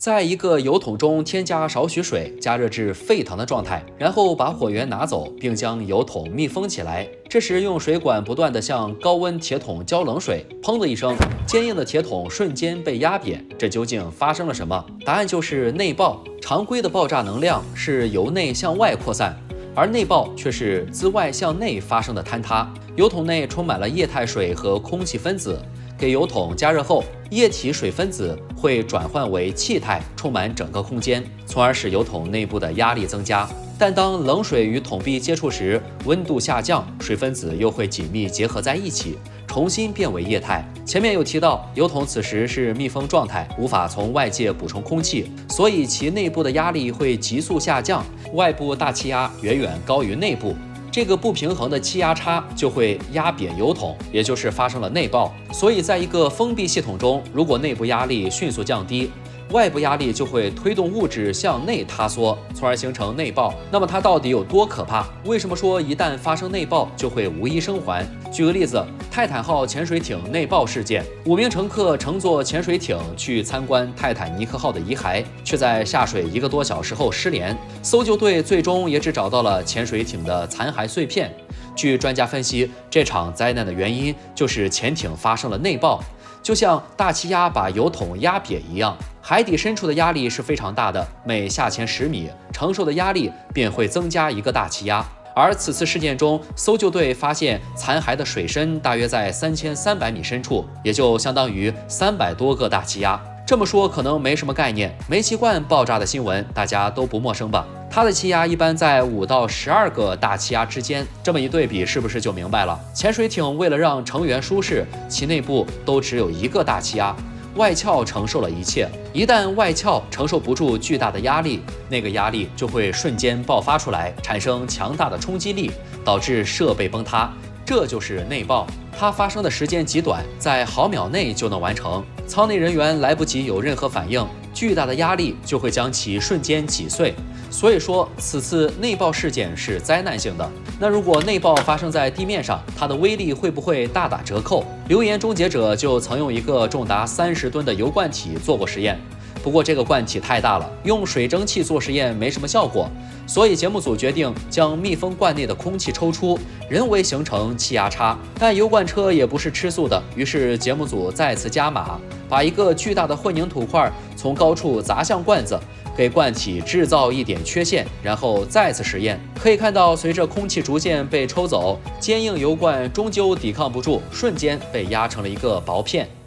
在一个油桶中添加少许水，加热至沸腾的状态，然后把火源拿走，并将油桶密封起来。这时用水管不断地向高温铁桶浇冷水，砰的一声，坚硬的铁桶瞬间被压扁。这究竟发生了什么？答案就是内爆。常规的爆炸能量是由内向外扩散，而内爆却是自外向内发生的坍塌。油桶内充满了液态水和空气分子。给油桶加热后，液体水分子会转换为气态，充满整个空间，从而使油桶内部的压力增加。但当冷水与桶壁接触时，温度下降，水分子又会紧密结合在一起，重新变为液态。前面有提到，油桶此时是密封状态，无法从外界补充空气，所以其内部的压力会急速下降，外部大气压远远高于内部。这个不平衡的气压差就会压扁油桶，也就是发生了内爆。所以在一个封闭系统中，如果内部压力迅速降低，外部压力就会推动物质向内塌缩，从而形成内爆。那么它到底有多可怕？为什么说一旦发生内爆就会无一生还？举个例子，泰坦号潜水艇内爆事件，5名乘客乘坐潜水艇去参观泰坦尼克号的遗骸，却在下水1个多小时后失联。搜救队最终也只找到了潜水艇的残骸碎片。据专家分析，这场灾难的原因就是潜艇发生了内爆，就像大气压把油桶压扁一样。海底深处的压力是非常大的，每下潜10米，承受的压力便会增加1个大气压。而此次事件中，搜救队发现残骸的水深大约在3300米深处，也就相当于300多个大气压。这么说可能没什么概念，煤气罐爆炸的新闻大家都不陌生吧？它的气压一般在5到12个大气压之间，这么一对比，是不是就明白了？潜水艇为了让成员舒适，其内部都只有1个大气压。外壳承受了一切，一旦外壳承受不住巨大的压力，那个压力就会瞬间爆发出来，产生强大的冲击力，导致设备崩塌，这就是内爆。它发生的时间极短，在毫秒内就能完成，舱内人员来不及有任何反应，巨大的压力就会将其瞬间挤碎。所以说，此次内爆事件是灾难性的。那如果内爆发生在地面上，它的威力会不会大打折扣？流言终结者就曾用一个重达30吨的油罐体做过实验，不过这个罐体太大了，用水蒸气做实验没什么效果，所以节目组决定将密封罐内的空气抽出，人为形成气压差。但油罐车也不是吃素的，于是节目组再次加码，把一个巨大的混凝土块从高处砸向罐子，给罐体制造一点缺陷，然后再次实验。可以看到，随着空气逐渐被抽走，坚硬油罐终究抵抗不住，瞬间被压成了一个薄片。